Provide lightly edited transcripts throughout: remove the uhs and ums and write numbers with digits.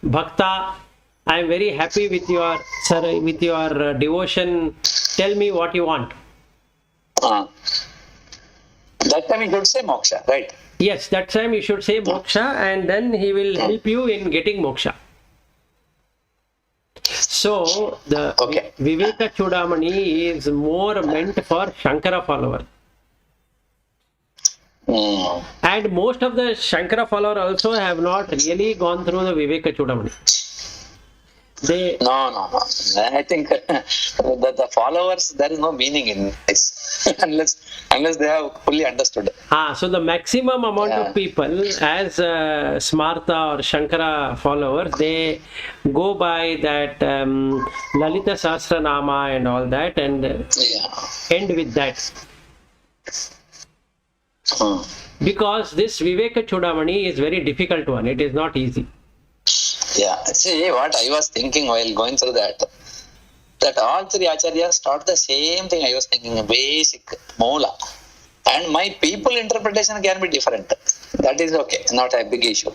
Bhakta, I am very happy with your devotion. Tell me what you want. That time he should say moksha, right? Yes, that time you should say moksha, and then he will help you in getting moksha. So the Vivekachudamani is more meant for Shankara follower. And most of the Shankara follower also have not really gone through the Vivekachudamani. No. I think the followers, there is no meaning in this unless they have fully understood. So the maximum amount of people as Smartha or Shankara followers, they go by that Lalita Sahasranama and all that, and end with that. Because this Vivekachudamani is very difficult one. It is not easy. Yeah, see what I was thinking while going through that all three acharyas taught the same thing. I was thinking basic moola, and my people interpretation can be different. That is okay, not a big issue.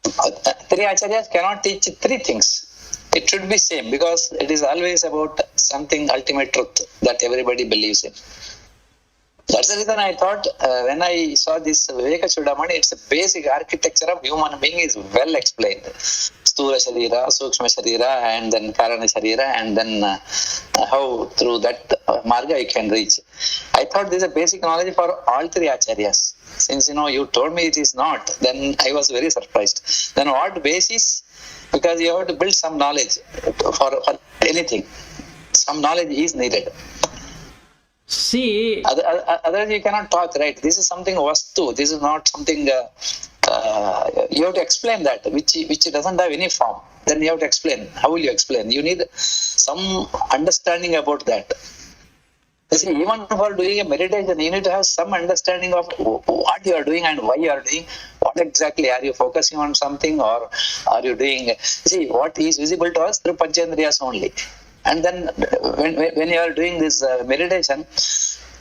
Three acharyas cannot teach three things. It should be same, because it is always about something ultimate truth that everybody believes in. That's the reason I thought when I saw this Vivekachudamani, it's a basic architecture of human being is well explained. Sthula Sharira, Sukshma Sharira, and then Karana Sharira, and then how through that marga you can reach. I thought this is a basic knowledge for all three acharyas. Since you told me it is not, then I was very surprised. Then what basis? Because you have to build some knowledge for anything. Some knowledge is needed. See, otherwise you cannot talk, right? This is something vastu. This is not something. You have to explain that, which doesn't have any form. Then you have to explain. How will you explain? You need some understanding about that. You see, even for doing a meditation, you need to have some understanding of what you are doing and why you are doing. What exactly are you focusing on something, or are you doing? See, what is visible to us through Panchendriyas only. And then when you are doing this meditation,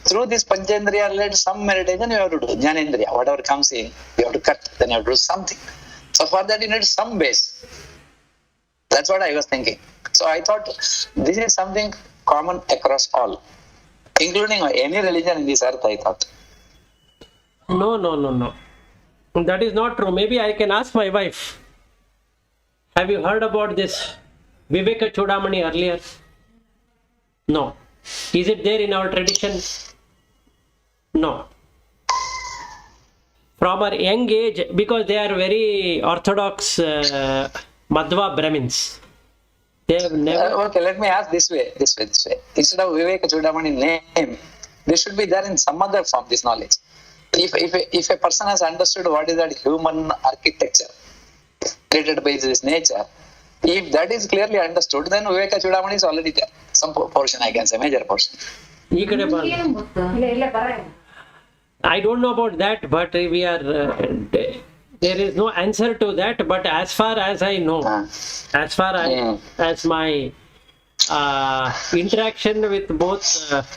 through this Panchendriya related some meditation you have to do. Jnanendriya, whatever comes in, you have to cut, then you have to do something. So for that you need some base. That's what I was thinking. So I thought this is something common across all, including any religion in this earth, I thought. No. That is not true. Maybe I can ask my wife. Have you heard about this Vivekachudamani earlier? No. Is it there in our tradition? No. From our young age, because they are very orthodox Madhva Brahmins. They have never... okay, let me ask this way. Instead of Vivekachudamani name, they should be there in some other form, this knowledge. If a person has understood what is that human architecture created by this nature, if that is clearly understood, then Vivekachudamani is already there. Some portion, I can say, major portion. I don't know about that, but we are... there is no answer to that, but as far as I know, as far as my interaction with both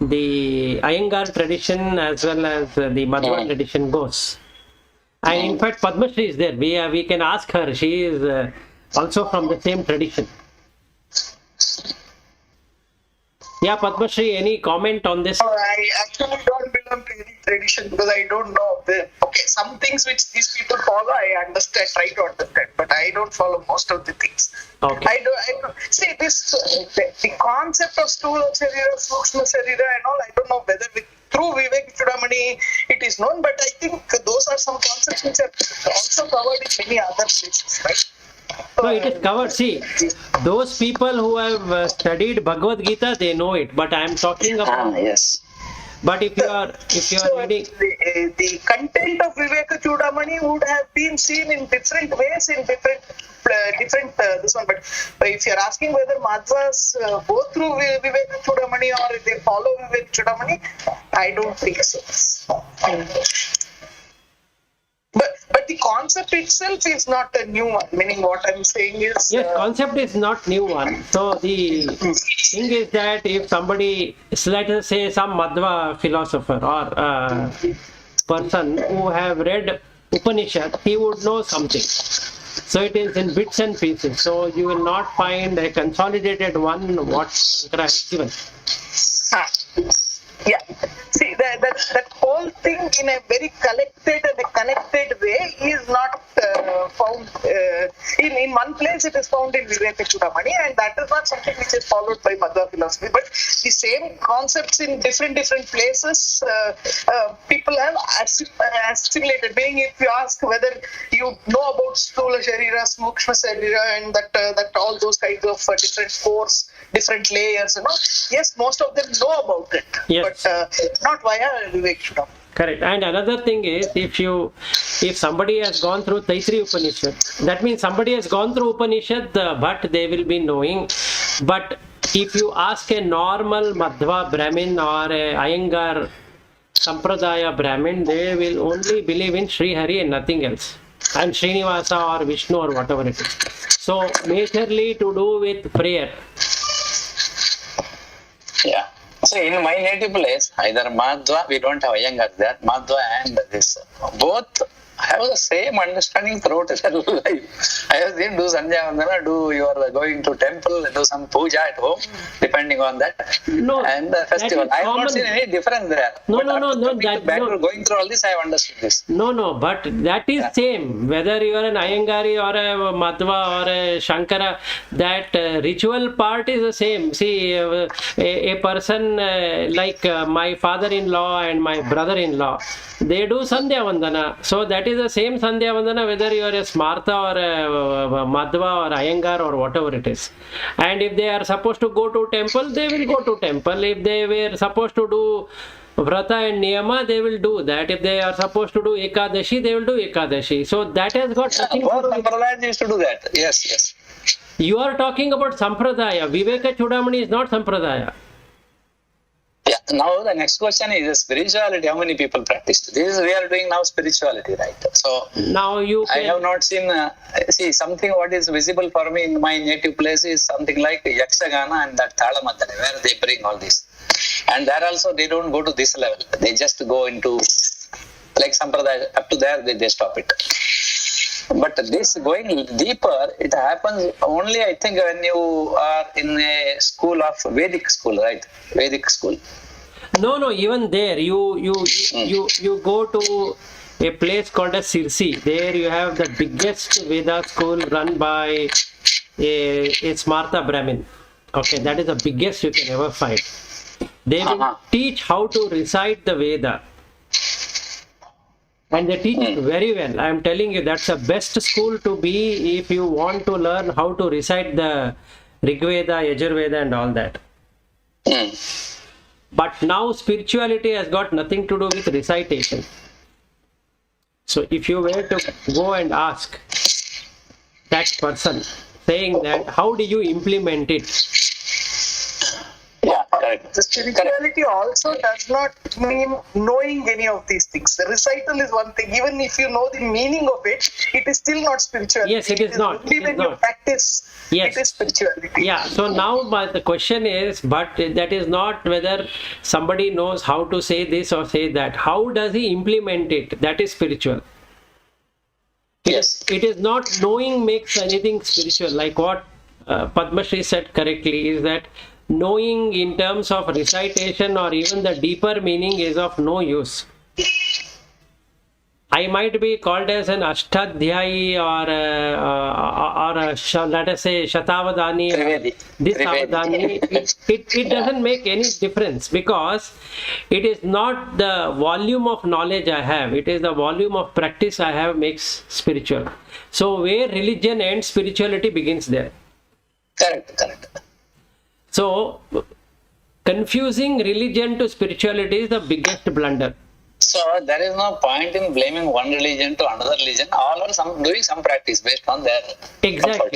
the Iyengar tradition as well as the Madhva tradition goes. And in fact, Padma Shri is there. We can ask her. She is also from the same tradition. Yeah, Padma Shri, any comment on this? I actually don't belong to any tradition because I don't know. Some things which these people follow, I understand, try to understand, but I don't follow most of the things. Okay. I don't see this. The concept of Sthula Sharira, Sukshma Sharira, and all. I don't know whether through Vivekachudamani it is known, but I think those are some concepts which are also covered in many other places, right? No, it is covered. See, those people who have studied Bhagavad Gita, they know it. But I am talking about. Yes. But if you are reading, the content of Vivekachudamani would have been seen in different ways in different this one. But if you are asking whether Madhvas go through Vivekachudamani or if they follow Vivekachudamani, I don't think so. But the concept itself is not a new one. Meaning, what I'm saying is yes, concept is not new one. So the thing is that if somebody, let us say, some Madhva philosopher or person who have read Upanishad, he would know something. So it is in bits and pieces. So you will not find a consolidated one what Shankara has given. Ah, yeah. See, that whole thing in a very collected and a connected way is not found in one place. It is found in Vivekachudamani, and that is not something which is followed by Madhva philosophy. But the same concepts in different places, people have assimilated. Meaning, if you ask whether you know about Stula Sharira, Smukshma Sharira, and that all those kinds of different cores, different layers, yes, most of them know about it. Yes. But not via Vivekachudamani. Correct. And another thing is, if somebody has gone through Taittiriya Upanishad, that means somebody has gone through Upanishad, but they will be knowing. But if you ask a normal Madhva Brahmin or a Iyengar Sampradaya Brahmin, they will only believe in Sri Hari and nothing else. And Srinivasa or Vishnu or whatever it is. So majorly to do with prayer. Yeah. So in my native place, either Madhva, we don't have Iyengar there, Madhva and this, both have the same understanding throughout their life. I have seen do Sandhya Vandana, you are going to temple, do some puja at home, depending on that. No, and the festival. I have not seen any difference there. No, But no, after no, coming to that- Bangalore, no. going through all this, I have understood this. No, but that is same. Whether you are an Iyengari or a Madhva or a Shankara, that ritual part is the same. See, a person like my father-in-law and my brother-in-law, they do Sandhya Vandana. So that is the same Sandhya Vandana whether you are a Smartha or a Madhva or Iyengar or whatever it is. And if they are supposed to go to temple, they will go to temple. If they were supposed to do Vrata and Niyama, they will do that. If they are supposed to do Ekadashi, they will do Ekadashi. So that has got nothing to Both do with... Sampradayas used to do that. Yes, yes. You are talking about Sampradaya. Vivekachudamani is not Sampradaya. Yeah. Now the next question is spirituality. How many people practice? This is we are doing now spirituality, right? So Now you I can... have not seen, see, something what is visible for me in my native place is something like Yakshagana and that Thalamadane, where they bring all this. And there also they don't go to this level. They just go into, like Sampradaya, up to there they stop it. But this going deeper, it happens only, I think, when you are in a school of Vedic school, right? Vedic school. No, even there, you go to a place called as Sirsi. There you have the biggest Veda school run by a Smartha Brahmin. Okay, that is the biggest you can ever find. They will teach how to recite the Veda. And they teach it very well. I am telling you, that's the best school to be if you want to learn how to recite the Rig Veda, Yajurveda and all that. But now spirituality has got nothing to do with recitation. So if you were to go and ask that person saying that, how do you implement it? Yeah, correct. The spirituality also does not mean knowing any of these things. The recital is one thing. Even if you know the meaning of it, it is still not spirituality. Yes, it is not. Only It is when you not. practice, Yes. it is spirituality. Yeah, so now the question is, but that is not whether somebody knows how to say this or say that. How does he implement it? That is spiritual. Yes. It is not knowing makes anything spiritual. Like what Padma Shri said correctly is that knowing in terms of recitation or even the deeper meaning is of no use. I might be called as an Ashtadhyayi or let us say Shatavadani, Trivedi. this Trivedi. Avadani. It doesn't make any difference because it is not the volume of knowledge I have, it is the volume of practice I have makes spiritual. So where religion ends, spirituality begins there. Correct. So confusing religion to spirituality is the biggest blunder. So there is no point in blaming one religion to another religion. All are doing some practice based on their comfort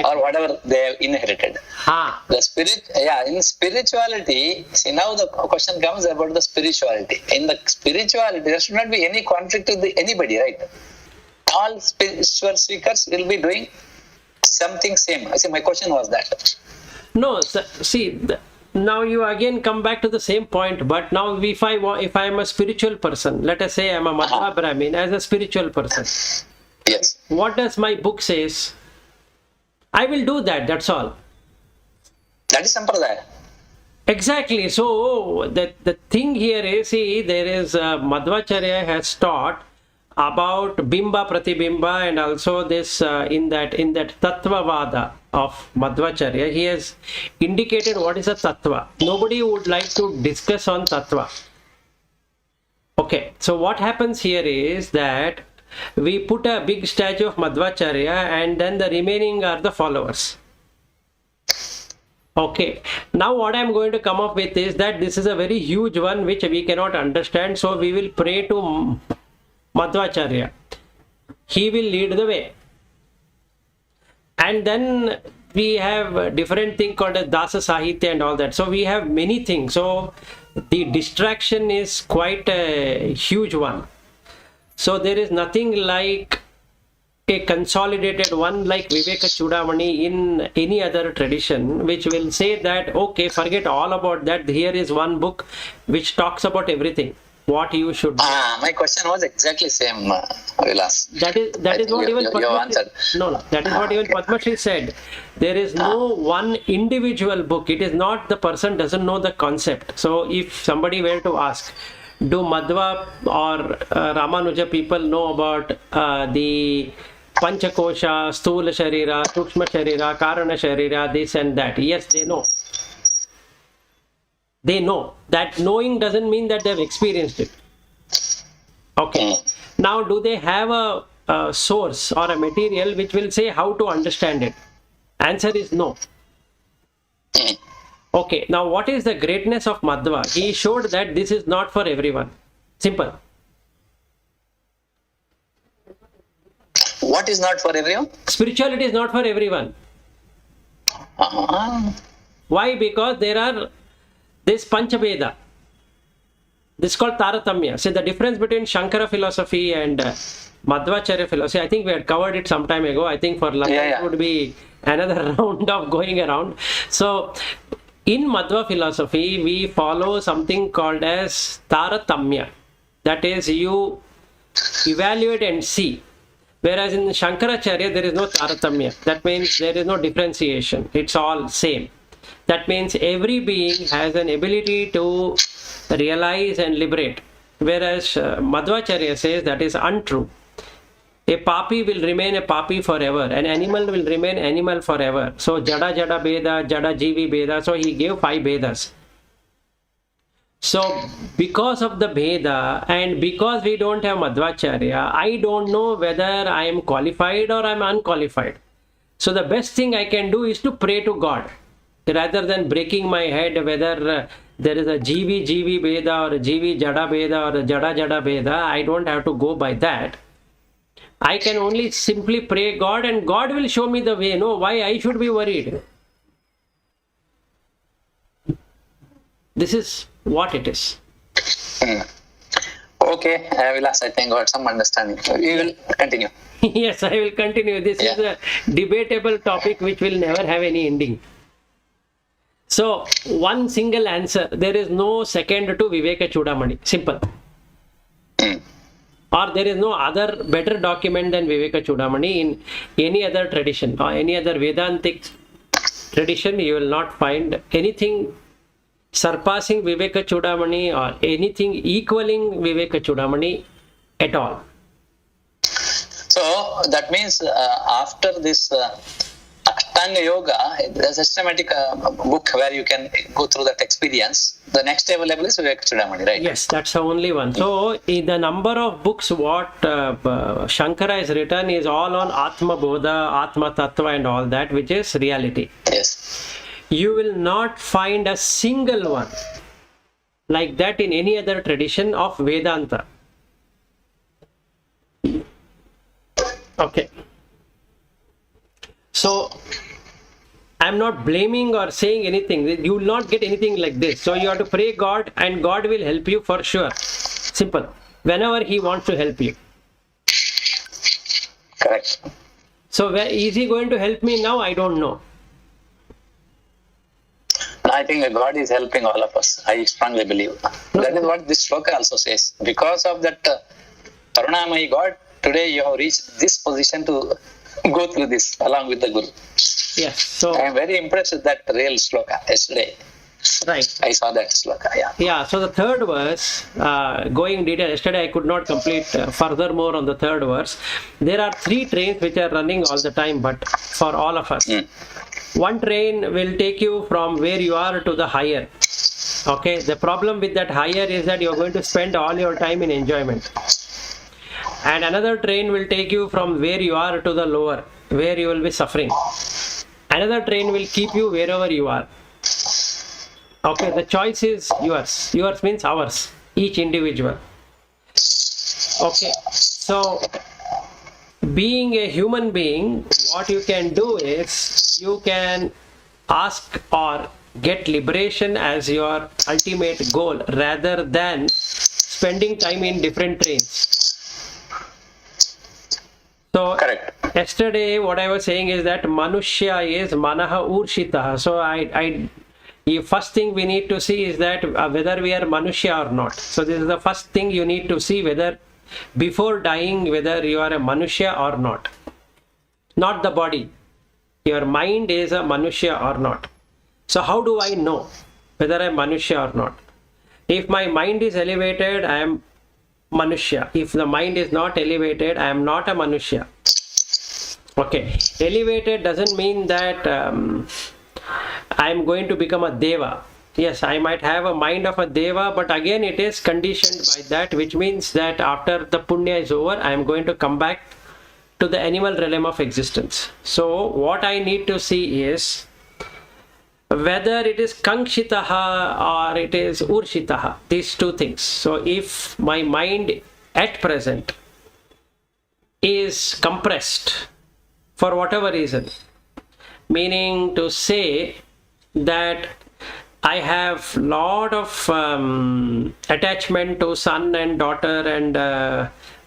or whatever they have inherited. The spirit, in spirituality, see now the question comes about the spirituality. In the spirituality, there should not be any conflict with anybody, right? All spiritual seekers will be doing something same. I see, my question was that. No, see, now you again come back to the same point. But now, if I am a spiritual person, let us say I am a Madhva Brahmin as a spiritual person. Yes. What does my book says? I will do that, that's all. That is Sampradaya. Exactly. So the thing here is, see, there is Madhvacharya has taught about Bimba Pratibimba, and also this in that Tattvavada of Madhvacharya, he has indicated what is a Tattva. Nobody would like to discuss on Tattva. Okay, so what happens here is that we put a big statue of Madhvacharya and then the remaining are the followers. Okay, now what I'm going to come up with is that this is a very huge one which we cannot understand, so we will pray to Madhvacharya. He will lead the way. And then we have a different thing called as Dasa Sahitya and all that. So we have many things. So the distraction is quite a huge one. So there is nothing like a consolidated one like Vivekachudamani in any other tradition, which will say that, okay, forget all about that. Here is one book which talks about everything, what you should do. My question was exactly same, Vilas. That is what even you Padma answered. No, that is what even Padma Shri said. There is no one individual book. It is not the person doesn't know the concept. So if somebody were to ask, do Madhva or Ramanuja people know about the Panchakosha, Sthula Sharira, Sukshma Sharira, Karana Sharira, this and that? Yes, they know. They know. That knowing doesn't mean that they've experienced it. Okay. Now, do they have a source or a material which will say how to understand it? Answer is no. Okay. Now, what is the greatness of Madhva? He showed that this is not for everyone. Simple. What is not for everyone? Spirituality is not for everyone. Why? Because there are this Panchabeda. This is called Taratamya. See, the difference between Shankara philosophy and Madhvacharya philosophy, I think we had covered it some time ago. I think for lunch it would be another round of going around. So, in Madhva philosophy, we follow something called as Taratamya. That is, you evaluate and see. Whereas in Shankaracharya, there is no Taratamya. That means there is no differentiation. It's all same. That means every being has an ability to realize and liberate. Whereas Madhvacharya says that is untrue. A papi will remain a papi forever. An animal will remain animal forever. So Jada Jada Beda, Jada Jivi Beda. So he gave 5 Vedas. So because of the Beda and because we don't have Madhvacharya, I don't know whether I am qualified or I am unqualified. So the best thing I can do is to pray to God. Rather than breaking my head whether there is a Jivi Beda or a Jivi Jada Beda or a Jada Jada Beda, I don't have to go by that. I can only simply pray God and God will show me the way. No, why I should be worried? This is what it is. Okay, Vilas, I think got some understanding. We will continue. Yes, I will continue. This is a debatable topic which will never have any ending. So, one single answer. There is no second to Vivekachudamani. Simple. Or there is no other better document than Vivekachudamani in any other tradition or any other Vedantic tradition. You will not find anything surpassing Vivekachudamani or anything equaling Vivekachudamani at all. So that means after this Ashtanga Yoga, there's a systematic book where you can go through that experience. The next available is Vivekachudamani, right? Yes, that's the only one. So in the number of books what Shankara has written is all on Atma Bodha, Atma Tattva and all that, which is reality. Yes. You will not find a single one like that in any other tradition of Vedanta. Okay. So, I'm not blaming or saying anything. You will not get anything like this. So, you have to pray God and God will help you for sure. Simple. Whenever He wants to help you. Correct. So, is He going to help me now? I don't know. I think God is helping all of us. I strongly believe. That is what this shloka also says. Because of that Karunamai God, today you have reached this position to go through this along with the Guru. Yes. So I am very impressed with that real sloka yesterday. right. I saw that sloka, yeah. Yeah, so the third verse, going detail, yesterday I could not complete furthermore on the third verse. There are three trains which are running all the time, but for all of us. One train will take you from where you are to the higher. Okay, the problem with that higher is that you're going to spend all your time in enjoyment. And another train will take you from where you are to the lower, where you will be suffering. Another train will keep you wherever you are. Okay, the choice is yours. Yours means ours, each individual. Okay, so being a human being, what you can do is you can ask or get liberation as your ultimate goal rather than spending time in different trains. So Correct. yesterday what I was saying is that Manushya is Manaha Urshitaha. So the first thing we need to see is that whether we are Manushya or not. So this is the first thing you need to see, whether before dying, whether you are a Manushya or not. Not the body. Your mind is a Manushya or not. So how do I know whether I am Manushya or not? If my mind is elevated, I am Manushya. If the mind is not elevated, I am not a Manushya. Okay. Elevated doesn't mean that I am going to become a Deva. Yes, I might have a mind of a Deva, but again it is conditioned by that, which means that after the Punya is over, I am going to come back to the animal realm of existence. So what I need to see is whether it is Kankshitaha or it is Urshitaha, these two things. So if my mind at present is compressed for whatever reason, meaning to say that I have lot of attachment to son and daughter and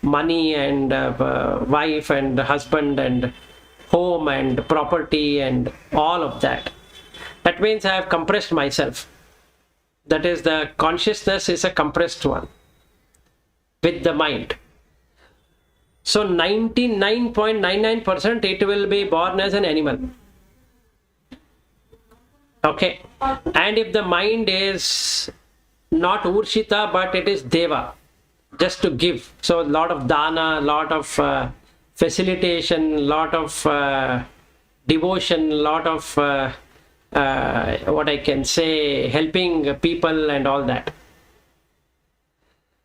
money and wife and husband and home and property and all of that. That means I have compressed myself. That is, the consciousness is a compressed one with the mind. So 99.99% it will be born as an animal. Okay. And if the mind is not Urshita, but it is Deva, just to give. So a lot of dana, lot of facilitation, lot of devotion, lot of what I can say, helping people and all that.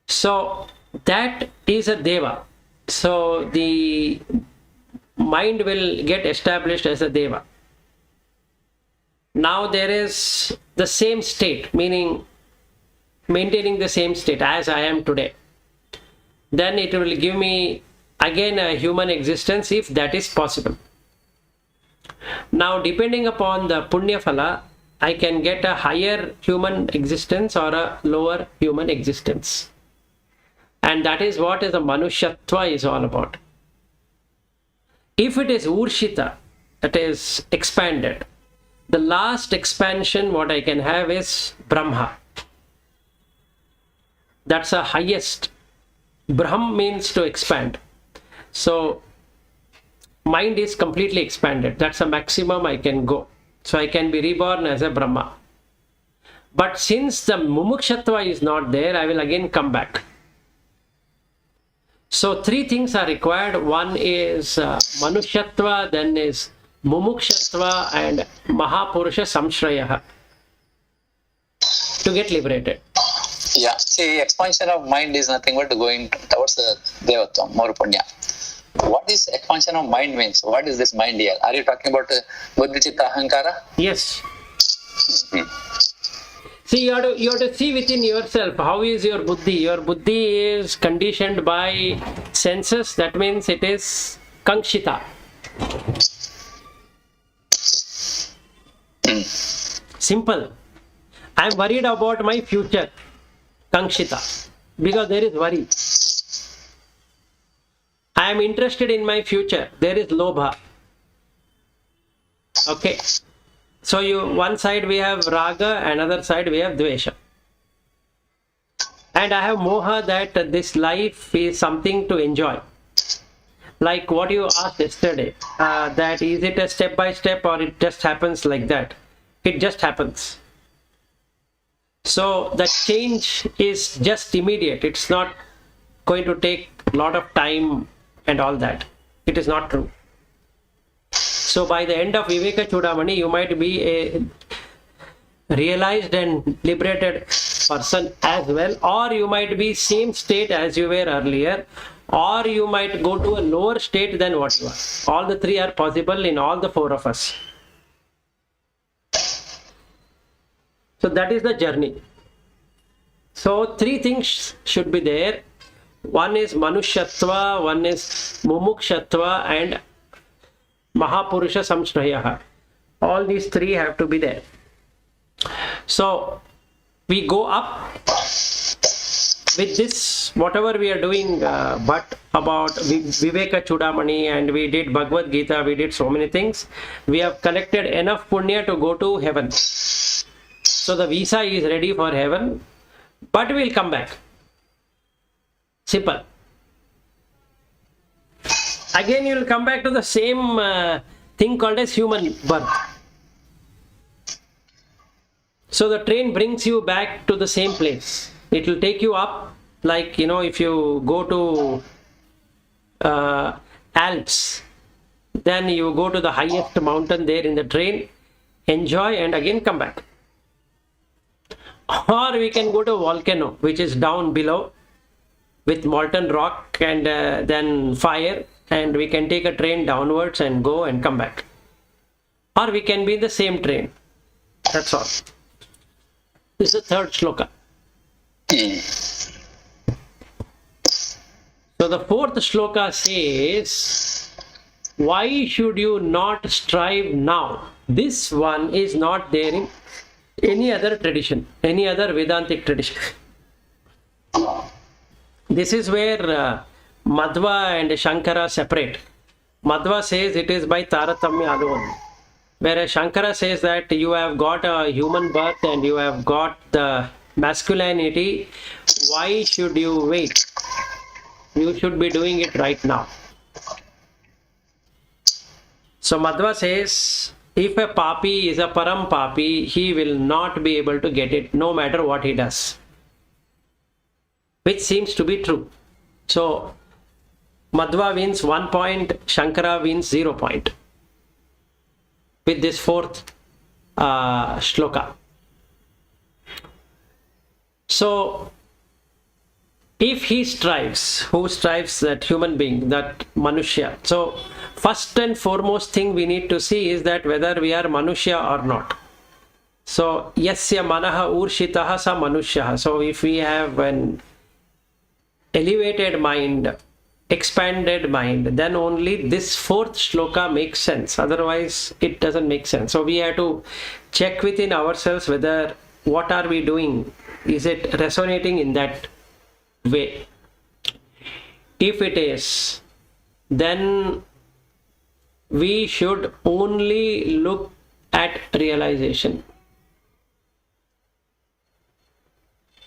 So that is a Deva. So the mind will get established as a Deva. Now there is the same state, meaning maintaining the same state as I am today. Then it will give me again a human existence if that is possible. Now depending upon the Punya Phala, I can get a higher human existence or a lower human existence. And that is what is the Manushyatva is all about. If it is Urshita, that is expanded, the last expansion what I can have is Brahma. That's the highest. Brahm means to expand. So mind is completely expanded. That's the maximum I can go. So I can be reborn as a Brahma. But since the Mumukshatva is not there, I will again come back. So three things are required. One is Manushyatva, then is Mumukshatva and Mahapurusha Samshrayaha to get liberated. Yeah, see, expansion of mind is nothing but going towards the Devatvam, more Punya. What is expansion of mind means? What is this mind here? Are you talking about Buddhi Chitta Ahankara? Yes. See, you have to see within yourself. How is your buddhi? Your buddhi is conditioned by senses. That means it is Kankshita. Simple. I am worried about my future. Kankshita. Because there is worry. I am interested in my future. There is Lobha. Okay. So one side we have Raga, another side we have Dvesha. And I have Moha, that this life is something to enjoy. like what you asked yesterday, that is it a step by step or it just happens like that? It just happens. So the change is just immediate. It's not going to take a lot of time and all that. It is not true. So by the end of Vivekachudamani, you might be a realized and liberated person as well, or you might be same state as you were earlier, or you might go to a lower state than what you are. All the three are possible in all the four of us. So that is the journey. So three things should be there. One is Manushyatva, one is Mumukshatva, and Mahapurusha Samshrayaha. All these three have to be there. So we go up with this, whatever we are doing, but about Vivekachudamani, and we did Bhagavad Gita, we did so many things. We have collected enough punya to go to heaven. So the visa is ready for heaven, but we'll come back. Simple. Again, you will come back to the same thing called as human birth. So the train brings you back to the same place. It will take you up, like, you know, if you go to Alps, then you go to the highest mountain there in the train, enjoy, and again come back. Or we can go to a volcano, which is down below with molten rock and then fire, and we can take a train downwards and go and come back. Or we can be in the same train. That's all. This is the third shloka. So the fourth shloka says, why should you not strive now? This one is not there in any other tradition, any other Vedantic tradition. This is where Madhva and Shankara separate. Madhva says it is by Taratamya alone, whereas Shankara says that you have got a human birth and you have got the masculinity. Why should you wait? You should be doing it right now. So Madhva says, if a papi is a param papi, he will not be able to get it no matter what he does. Which seems to be true. So Madhva wins 1 point, Shankara wins 0 point. With this fourth shloka. So if he strives, who strives? That human being, that Manushya. So first and foremost thing we need to see is that whether we are Manushya or not. So yasya manaha urshitaha sa Manushyaha. So if we have an elevated mind, expanded mind, then only this fourth shloka makes sense. Otherwise it doesn't make sense. So we have to check within ourselves whether what are we doing, is it resonating in that way. If it is, then we should only look at realization.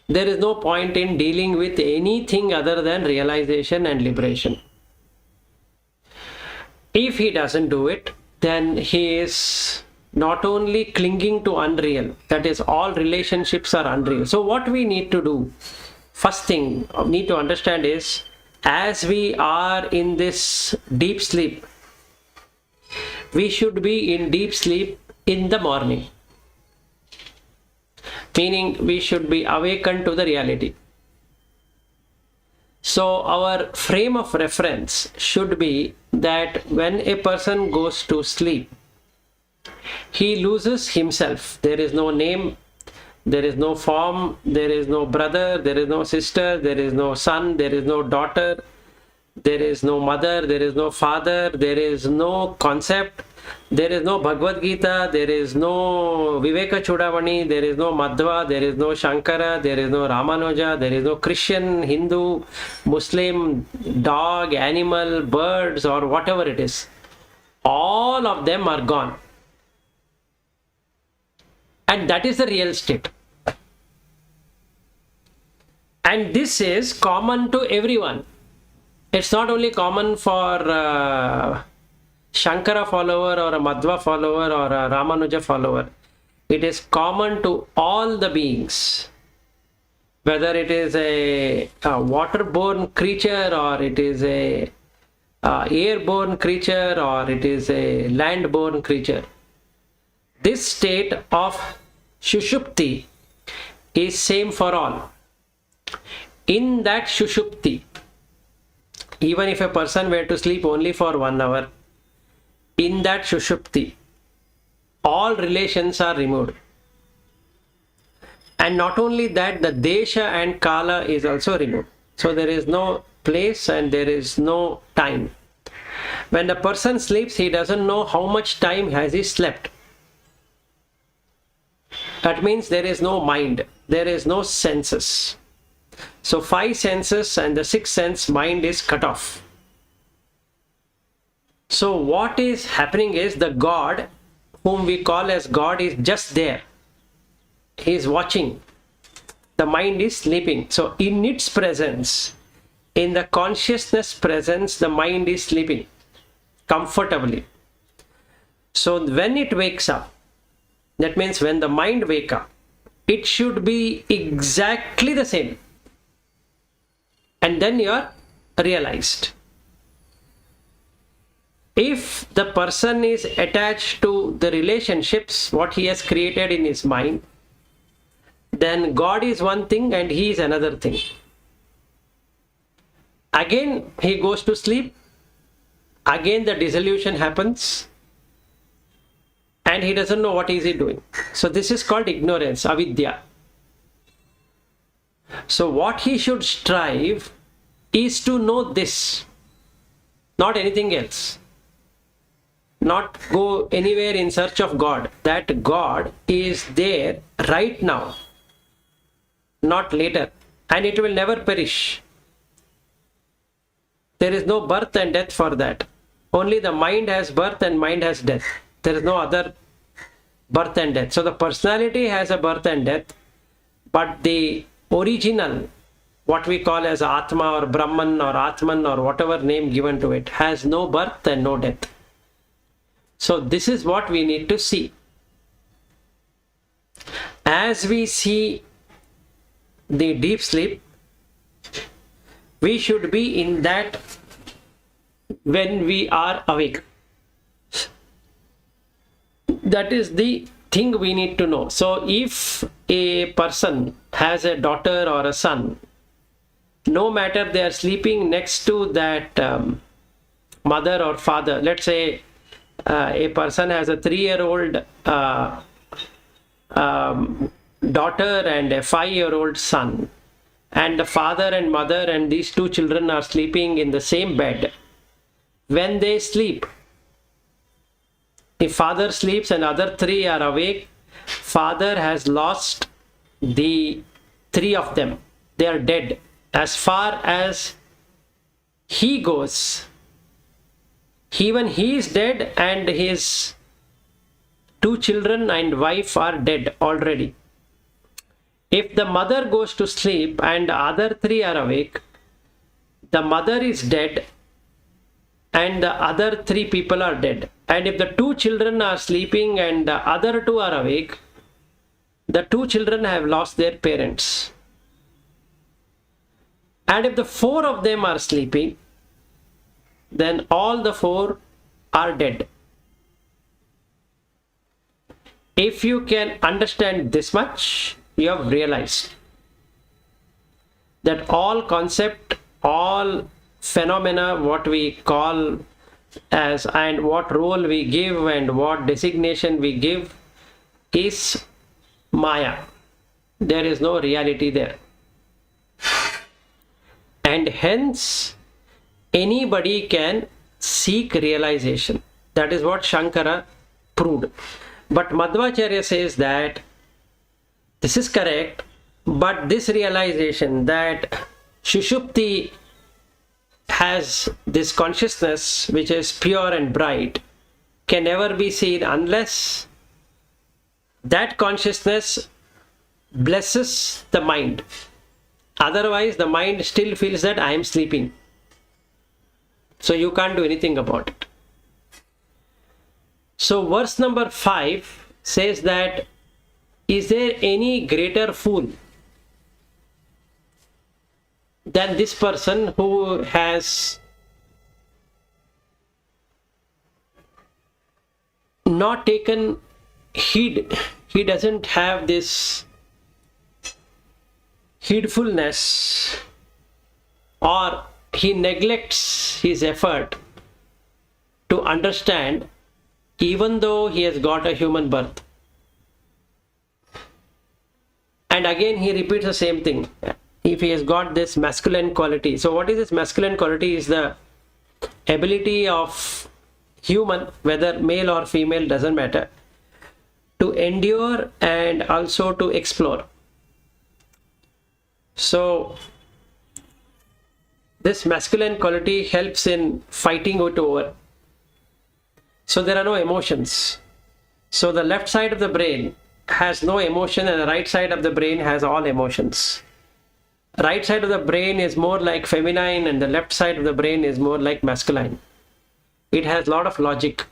There is no point in dealing with anything other than realization and liberation. If he doesn't do it, then he is not only clinging to unreal, that is, all relationships are unreal. So what we need to do, first thing we need to understand is, as we are in this deep sleep, we should be in deep sleep in the morning. Meaning we should be awakened to the reality. So our frame of reference should be that when a person goes to sleep, he loses himself. There is no name, there is no form, there is no brother, there is no sister, there is no son, there is no daughter, there is no mother, there is no father, there is no concept, there is no Bhagavad Gita, there is no Vivekachudamani, there is no Madhva, there is no Shankara, there is no Ramanuja, there is no Christian, Hindu, Muslim, dog, animal, birds, or whatever it is. All of them are gone. And that is the real state. And this is common to everyone. It's not only common for Shankara follower or a Madhva follower or a Ramanuja follower. It is common to all the beings. Whether it is a waterborne creature, or it is a airborne creature, or it is a landborne creature. This state of Shushupti is same for all. In that Shushupti, even if a person were to sleep only for 1 hour, in that Shushupti, all relations are removed. And not only that, the Desha and Kala is also removed. So there is no place and there is no time. When the person sleeps, he doesn't know how much time has he slept. That means there is no mind, there is no senses. So 5 senses and the 6th sense, mind is cut off. So what is happening is the God, whom we call as God, is just there. He is watching. The mind is sleeping. So in its presence, in the consciousness presence, the mind is sleeping comfortably. So when it wakes up, that means when the mind wakes up, it should be exactly the same. And then you are realized. If the person is attached to the relationships, what he has created in his mind, then God is one thing and he is another thing. Again, he goes to sleep. Again, the dissolution happens. And he doesn't know what is he doing. So this is called ignorance, avidya. So what he should strive is to know this, not anything else. Not go anywhere in search of God. That God is there right now, not later. And it will never perish. There is no birth and death for that. Only the mind has birth and mind has death. There is no other birth and death. So the personality has a birth and death, but the original, what we call as Atma or Brahman or Atman or whatever name given to it, has no birth and no death. So this is what we need to see. As we see the deep sleep, we should be in that when we are awake. That is the thing we need to know. So if a person has a daughter or a son, no matter they are sleeping next to that mother or father, let's say a person has a 3-year-old daughter and a 5-year-old son, and the father and mother and these 2 children are sleeping in the same bed. When they sleep, if father sleeps and other 3 are awake, father has lost the 3 of them. They are dead. As far as he goes, even he is dead and his 2 children and wife are dead already. If the mother goes to sleep and the other 3 are awake, the mother is dead and the other 3 people are dead. And if the 2 children are sleeping and the other 2 are awake, the 2 children have lost their parents. And if the 4 of them are sleeping, then all the 4 are dead. If you can understand this much, you have realized that all concept, all phenomena, what we call as, and what role we give and what designation we give, is Maya. There is no reality there. And hence, anybody can seek realization. That is what Shankara proved. But Madhvacharya says that this is correct, but this realization that Shushupti has this consciousness which is pure and bright can never be seen unless that consciousness blesses the mind. Otherwise, the mind still feels that I am sleeping. So you can't do anything about it. So verse number 5 says that, is there any greater fool than this person who has not taken heed? He doesn't have this heedfulness, or he neglects his effort to understand, even though he has got a human birth. And again he repeats the same thing. If he has got this masculine quality. So what is this masculine quality? Is the ability of human, whether male or female, doesn't matter, to endure and also to explore. So this masculine quality helps in fighting it over. So there are no emotions. So the left side of the brain has no emotion, and the right side of the brain has all emotions. Right side of the brain is more like feminine, and the left side of the brain is more like masculine. It has a lot of logic.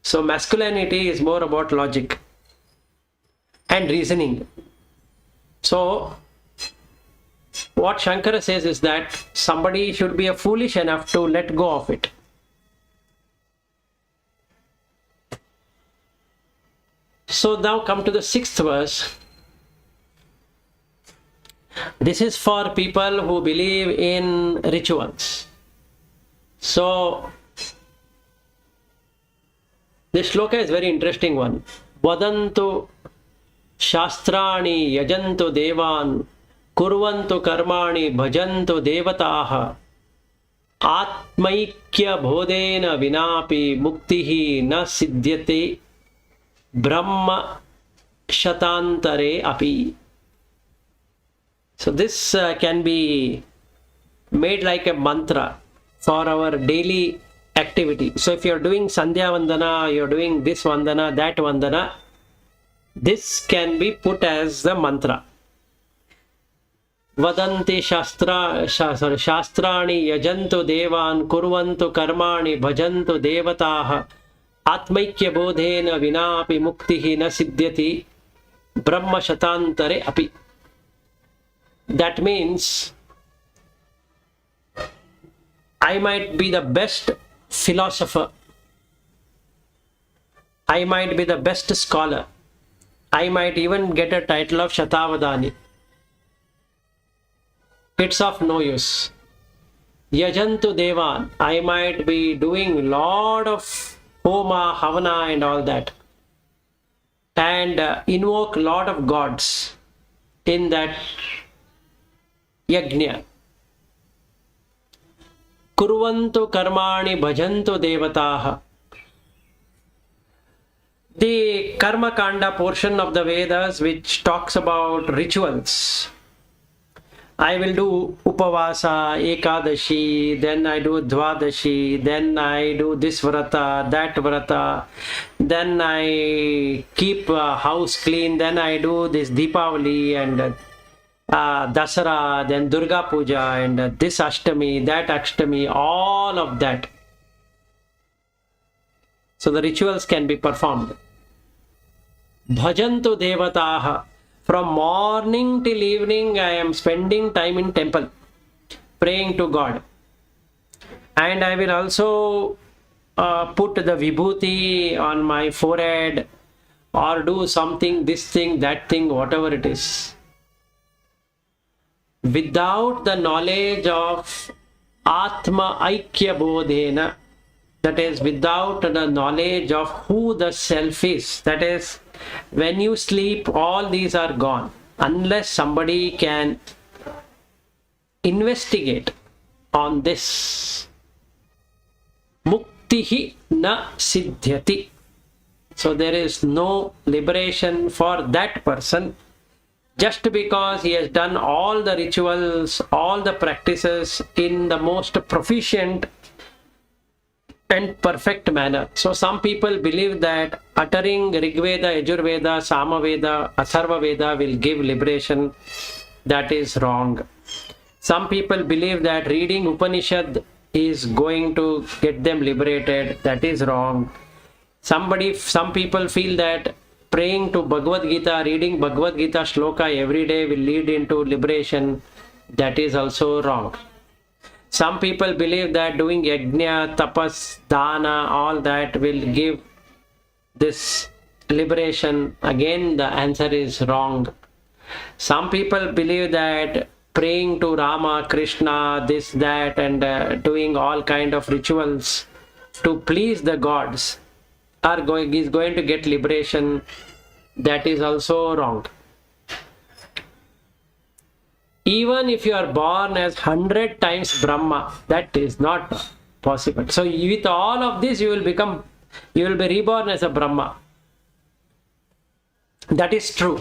So masculinity is more about logic and reasoning. So what Shankara says is that somebody should be foolish enough to let go of it. So now come to the 6th verse. This is for people who believe in rituals. So this shloka is very interesting one. Vadantu shastrani yajantu devan kurvantu karmani bhajantu devataha atmaikya bodhena vinapi muktihi na siddhyate brahma shatantare api. So this can be made like a mantra for our daily activity. So if you're doing Sandhya Vandana, you're doing this Vandana, that Vandana, this can be put as the mantra. Vadanti shastrani yajantu devan kurvantu karmani bhajantu devataha atmaikya bodhena vinapi muktihi na siddhyati brahma shatantare api. That means I might be the best philosopher, I might be the best scholar, I might even get a title of Shatavadani. It's of no use. Yajantu Devan, I might be doing lot of Homa, Havana and all that, and invoke lot of gods in that Yajna. Kurvantu karmani bhajantu devataha. The Karma Kanda portion of the Vedas, which talks about rituals. I will do Upavasa, Ekadashi, then I do Dvadashi, then I do this Vrata, that Vrata, then I keep house clean, then I do this Deepavali and Dasara, then Durga Puja, and this Ashtami, that Ashtami, all of that. So the rituals can be performed. Bhajantu Devataha. From morning till evening, I am spending time in temple, praying to God. And I will also put the vibhuti on my forehead, or do something, this thing, that thing, whatever it is. Without the knowledge of Atma Aikya Bodhena, that is, without the knowledge of who the self is, that is, when you sleep, all these are gone. Unless somebody can investigate on this, muktihi na siddhyati. So there is no liberation for that person, just because he has done all the rituals, all the practices in the most proficient and perfect manner. So some people believe that uttering Rigveda, Yajurveda, Samaveda, Atharva Veda will give liberation. That is wrong. Some people believe that reading Upanishad is going to get them liberated. That is wrong. Some people feel that praying to Bhagavad Gita, reading Bhagavad Gita shloka every day will lead into liberation. That is also wrong. Some people believe that doing yajna, tapas, dana, all that will give this liberation. Again, the answer is wrong. Some people believe that praying to Rama, Krishna, this, that, and doing all kind of rituals to please the gods is going to get liberation. That is also wrong. Even if you are born as 100 times Brahma, that is not possible. So with all of this, you will be reborn as a Brahma. That is true.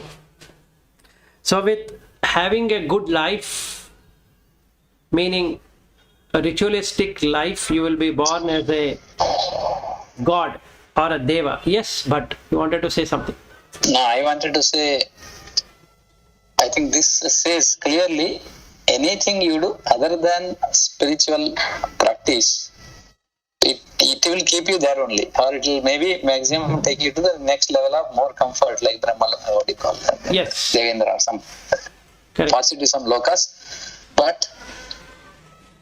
So with having a good life, meaning a ritualistic life, you will be born as a god or a deva. Yes, but you wanted to say something. No, I wanted to say, I think this says clearly, anything you do other than spiritual practice, it will keep you there only, or it will maybe maximum take you to the next level of more comfort, like Brahma, what do you call that? Yes. Devendra, or some possibly some lokas, but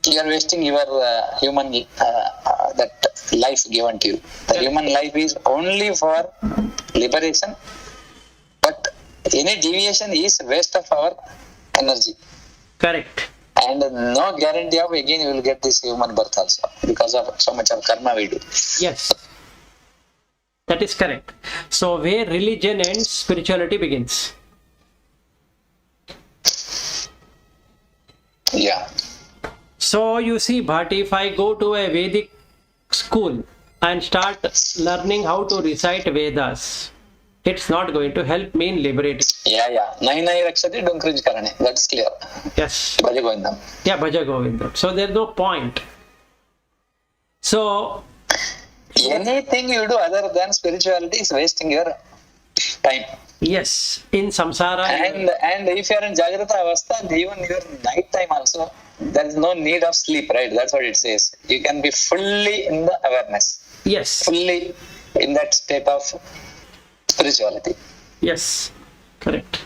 you are wasting your human that life given to you. The human life is only for liberation, but any deviation is waste of our energy. Correct. And no guarantee of again you will get this human birth also, because of so much of karma we do. Yes. That is correct. So where religion ends, spirituality begins. Yeah. So you see, but if I go to a Vedic school and start learning how to recite Vedas, it's not going to help me in liberating. Yeah. Nai rakshati dunkrij karane. That's clear. Yes. Bhaja Govindam. Yeah, Bhaja Govindam. So there's no point. So anything you do other than spirituality is wasting your time. yes, in samsara. And if you are in Jagrata Avastha, even your night time also, there is no need of sleep, right? That's what it says. You can be fully in the awareness. Yes. Fully in that state of spirituality. Yes. Correct.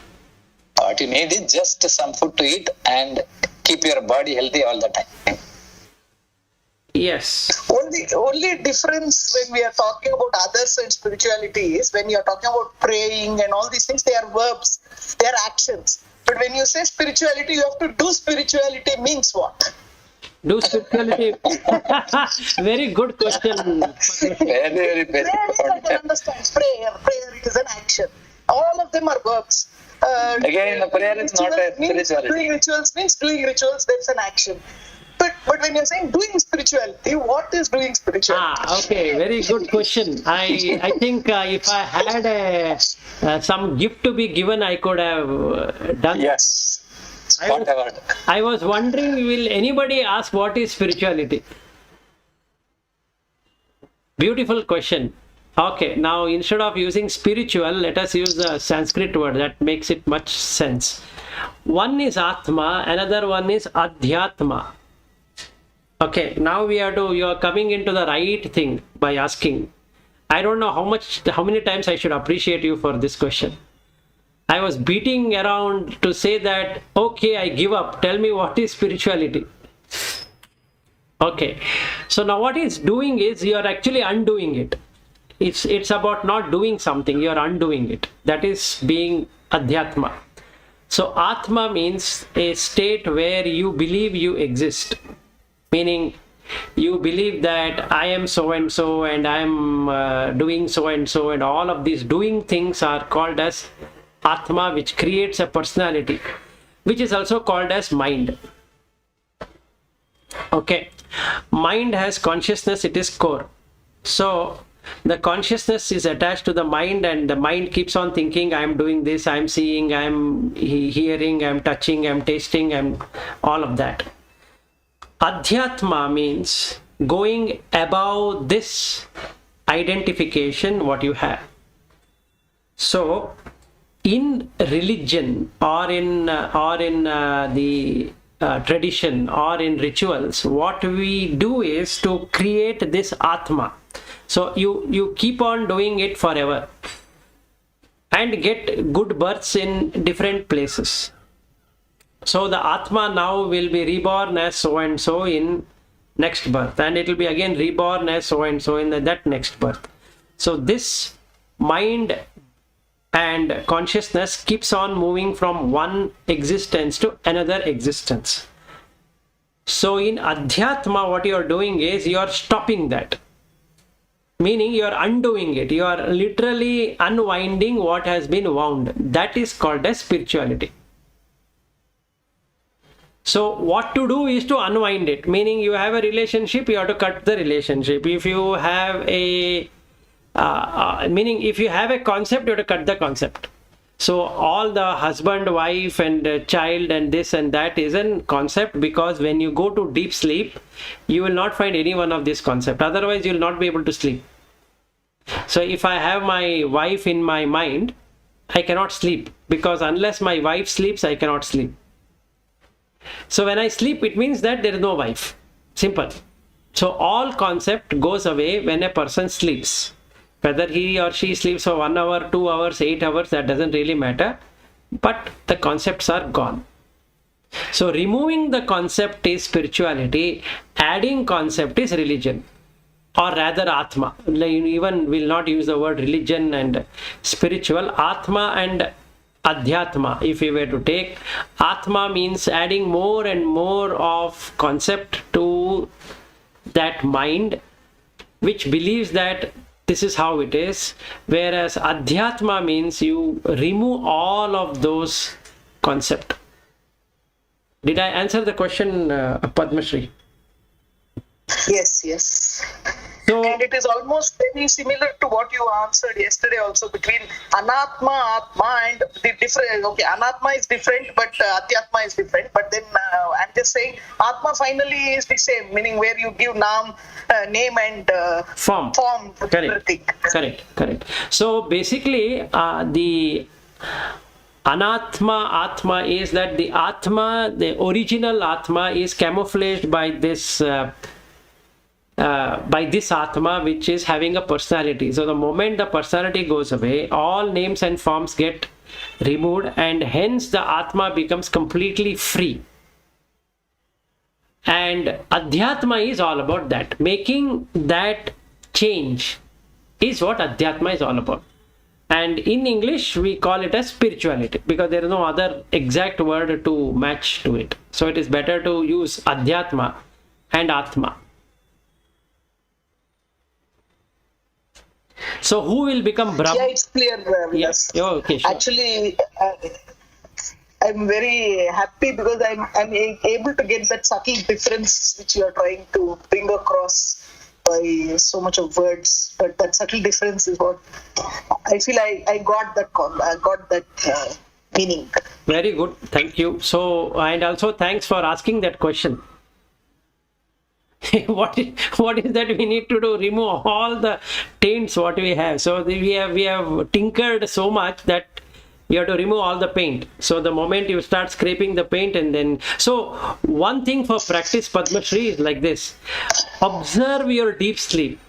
What you need is just some food to eat and keep your body healthy all the time. Yes. Only difference when we are talking about others and spirituality is when you are talking about praying and all these things, they are verbs, they are actions. But when you say spirituality, you have to do spirituality means what? Do spirituality. Very good question. Very Prayer is, I can understand. Prayer is an action. All of them are verbs. Again, prayer is not a spirituality. Doing rituals means doing rituals, that's an action. But when you're saying doing spirituality, what is doing spirituality? Okay, very good question. I think if I had some gift to be given, I could have done. Yes. Whatever. I was wondering, will anybody ask what is spirituality? Beautiful question. Okay, now instead of using spiritual, let us use the Sanskrit word that makes it much sense. One is Atma, another one is Adhyatma. Okay, now you are coming into the right thing by asking. I don't know how many times I should appreciate you for this question. I was beating around to say that, okay, I give up. Tell me what is spirituality. Okay, so now what it's doing is you are actually undoing it. It's about not doing something, you are undoing it. That is being Adhyatma. So Atma means a state where you believe you exist. Meaning, you believe that I am so and so and I am doing so and so, and all of these doing things are called as Atma, which creates a personality, which is also called as mind. Okay, mind has consciousness, it is core. So the consciousness is attached to the mind, and the mind keeps on thinking, I am doing this, I am seeing, I am hearing, I am touching, I am tasting, and all of that. Adhyatma means going above this identification what you have. So in religion or in the tradition or in rituals, what we do is to create this Atma. So you keep on doing it forever and get good births in different places. So the Atma now will be reborn as so and so in next birth, and it will be again reborn as so and so in that next birth. So this mind and consciousness keeps on moving from one existence to another existence. So in Adhyatma, what you are doing is you are stopping that. Meaning you are undoing it. You are literally unwinding what has been wound. That is called as spirituality. So what to do is to unwind it. Meaning you have a relationship, you have to cut the relationship. If you have a meaning if you have a concept, you have to cut the concept. So all the husband, wife and child and this and that is a concept, because when you go to deep sleep, you will not find any one of this concept. Otherwise, you will not be able to sleep. So if I have my wife in my mind, I cannot sleep, because unless my wife sleeps, I cannot sleep. So when I sleep, it means that there is no wife. Simple. So all concept goes away when a person sleeps. Whether he or she sleeps for 1 hour, 2 hours, 8 hours, that doesn't really matter. But the concepts are gone. So removing the concept is spirituality. Adding concept is religion. Or rather Atma. Even will not use the word religion and spiritual. Atma and Adhyatma, if we were to take. Atma means adding more and more of concept to that mind, which believes that this is how it is. Whereas Adhyatma means you remove all of those concepts. Did I answer the question, Padma Shri? Yes. So, And it is almost very similar to what you answered yesterday also, between Anatma, Atma and the different. Okay, Anatma is different, but Adhyatma is different. But then I'm just saying Atma finally is the same, meaning where you give name and form. to everything. Correct. So basically, the Anatma, Atma is that the Atma, the original Atma is camouflaged by this Atma, which is having a personality. So the moment the personality goes away, all names and forms get removed, and hence the Atma becomes completely free. And Adhyatma is all about that. Making that change is what Adhyatma is all about. And in English, we call it as spirituality, because there is no other exact word to match to it. So it is better to use Adhyatma and Atma. So who will become Brahma? Yeah, it's clear. Yes. Oh, okay, sure. Actually, I'm very happy because I'm able to get that subtle difference which you are trying to bring across by so much of words. But that subtle difference is what I feel I got that meaning. Very good. Thank you. So, and also thanks for asking that question. what is that we need to do? Remove all the taints what we have. So we have tinkered so much that you have to remove all the paint. So the moment you start scraping the paint, and then so one thing for practice, Padma Shri, is like this: observe your deep sleep.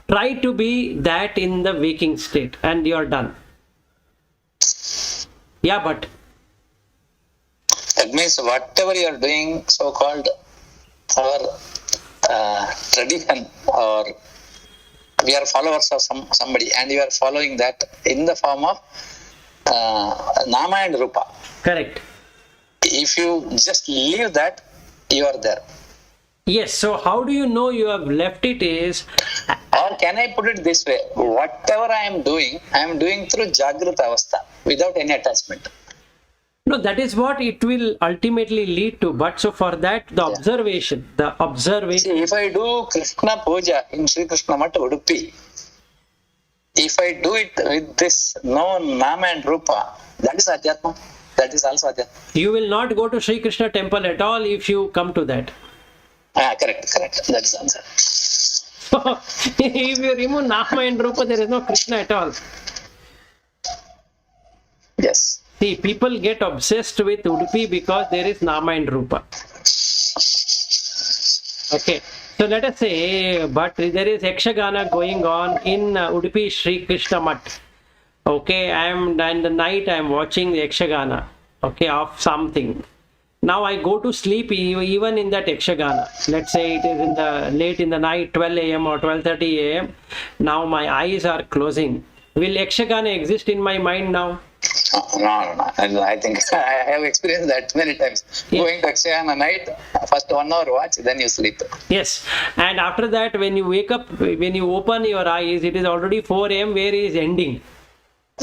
Try to be that in the waking state, and you are done. Yeah, but that means whatever you are doing, so-called our tradition, or we are followers of somebody, and you are following that in the form of Nama and Rupa. Correct. If you just leave that, you are there. Yes. So how do you know you have left it is? Or can I put it this way? Whatever I am doing through Jagrata Avastha without any attachment. No, that is what it will ultimately lead to. But so for that, the observation. See, if I do Krishna Puja in Sri Krishna Math Udupi, if I do it with this no Nama and Rupa, that is Adhyatma. That is also Adhyatma. You will not go to Sri Krishna temple at all if you come to that. Correct. That is the answer. So, if you remove Nama and Rupa, there is no Krishna at all. Yes. See, people get obsessed with Udupi because there is Nama and Rupa. Okay. So let us say, but there is Yakshagana going on in Udupi Sri Krishna Mat. Okay, in the night I am watching the Yakshagana, okay, of something. Now I go to sleep even in that Yakshagana. Let's say it is in the late in the night, 12 a.m. or 12:30 a.m. Now my eyes are closing. Will Yakshagana exist in my mind now? No. And I think I have experienced that many times. Yeah. Going to Akshayana night, first 1 hour watch, then you sleep. Yes. And after that, when you wake up, when you open your eyes, it is already 4 a.m. where is ending.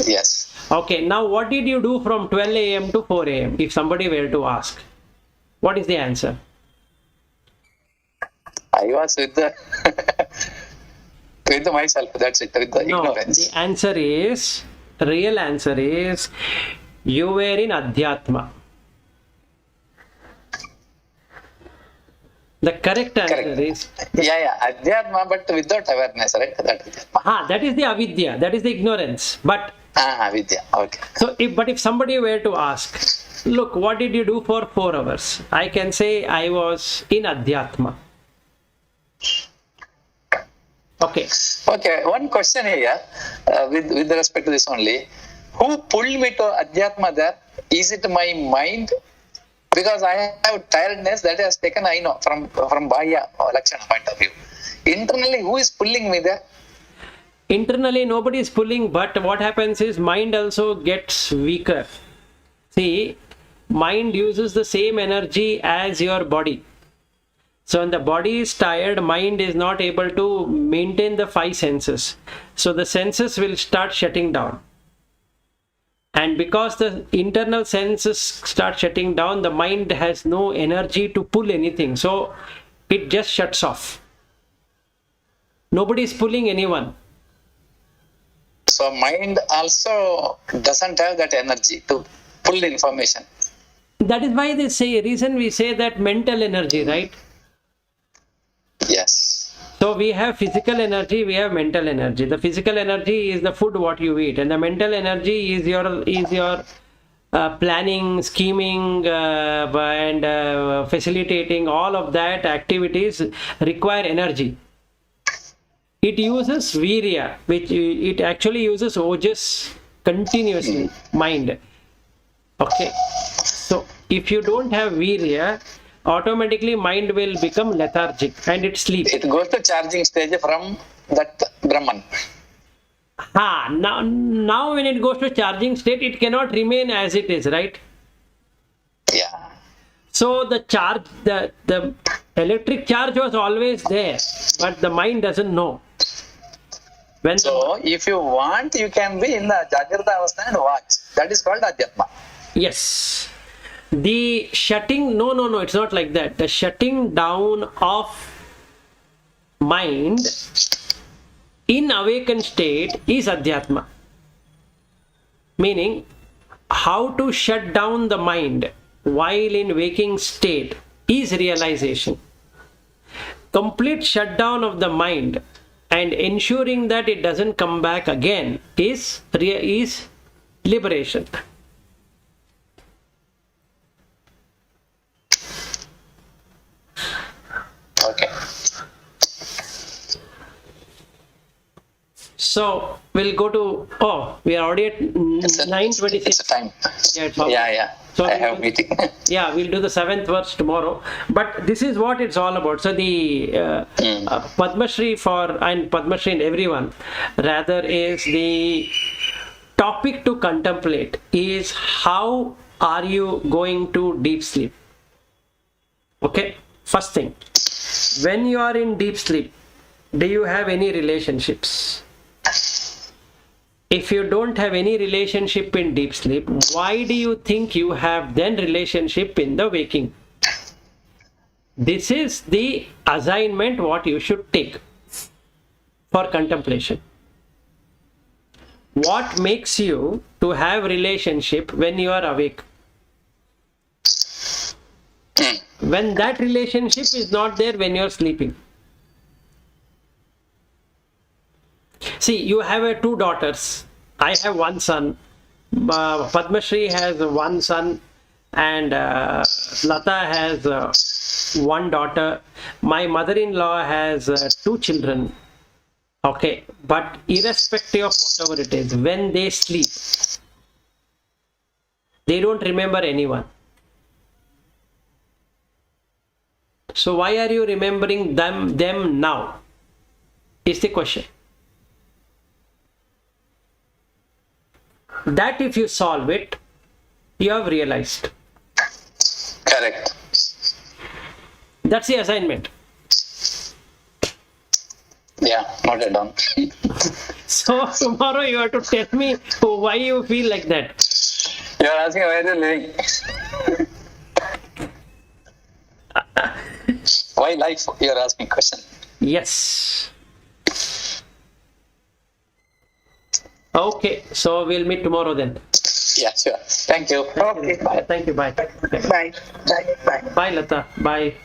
Yes. Okay. Now what did you do from 12 a.m. to 4 a.m. if somebody were to ask? What is the answer? I was with the with myself. That's it. With the No, ignorance. the answer is, real answer is, you were in Adhyatma. The correct answer Correct. is, Adhyatma, but without awareness, right? that is the avidya, that is the ignorance. But Vidya. Okay. so, if somebody were to ask, look, what did you do for 4 hours? I can say I was in Adhyatma. Okay. Okay. One question here, with respect to this only. Who pulled me to Adhyatma there? Is it my mind? Because I have tiredness that has taken, I know, from Bahya or Lakshana point of view. Internally, who is pulling me there? Internally, nobody is pulling, but what happens is mind also gets weaker. See, mind uses the same energy as your body. So when the body is tired, mind is not able to maintain the 5 senses. So the senses will start shutting down. And because the internal senses start shutting down, the mind has no energy to pull anything. So it just shuts off. Nobody is pulling anyone. So mind also doesn't have that energy to pull information. That is why reason we say that mental energy, right? Yes. So we have physical energy, we have mental energy. The physical energy is the food what you eat, and the mental energy is your planning, scheming, and facilitating. All of that activities require energy. It uses virya, which it actually uses ojas continuously, mind. Okay. So if you don't have virya, automatically mind will become lethargic and it sleeps. It goes to charging stage from that Brahman. Now when it goes to charging state, it cannot remain as it is, right? Yeah. So the charge, the electric charge was always there, but the mind doesn't know. So if you want, you can be in the Jagrata Avastha and watch. That is called Adhyatma. Yes. The shutting, no, it's not like that. The shutting down of mind in awakened state is Adhyatma. Meaning, how to shut down the mind while in waking state is realization. Complete shutdown of the mind and ensuring that it doesn't come back again is liberation. Okay. So we'll go to, we are already at 9:26. It's a time. Yeah. So I have a meeting. Yeah, we'll do the 7th verse tomorrow. But this is what it's all about. So the Padma Shri and Padma Shri and everyone, rather, is the topic to contemplate is how are you going to deep sleep? Okay, first thing, when you are in deep sleep, do you have any relationships? If you don't have any relationship in deep sleep, why do you think you have then relationship in the waking? This is the assignment what you should take for contemplation. What makes you to have relationship when you are awake? When that relationship is not there when you are sleeping. See, you have 2 daughters. I have 1 son. Padma Shri has one son, and Lata has one daughter. My mother-in-law has two children. Okay, but irrespective of whatever it is, when they sleep, they don't remember anyone. So why are you remembering them now? Is the question. That if you solve it, you have realized. Correct. That's the assignment. Yeah, noted down. So tomorrow you have to tell me why you feel like that. You're asking where you're living. Why life? You're asking question. Yes. Okay, so we'll meet tomorrow then. Yeah, sure. Thank you. Okay. Bye. Thank you. Bye. Bye. Bye. Bye. Bye, Lata. Bye.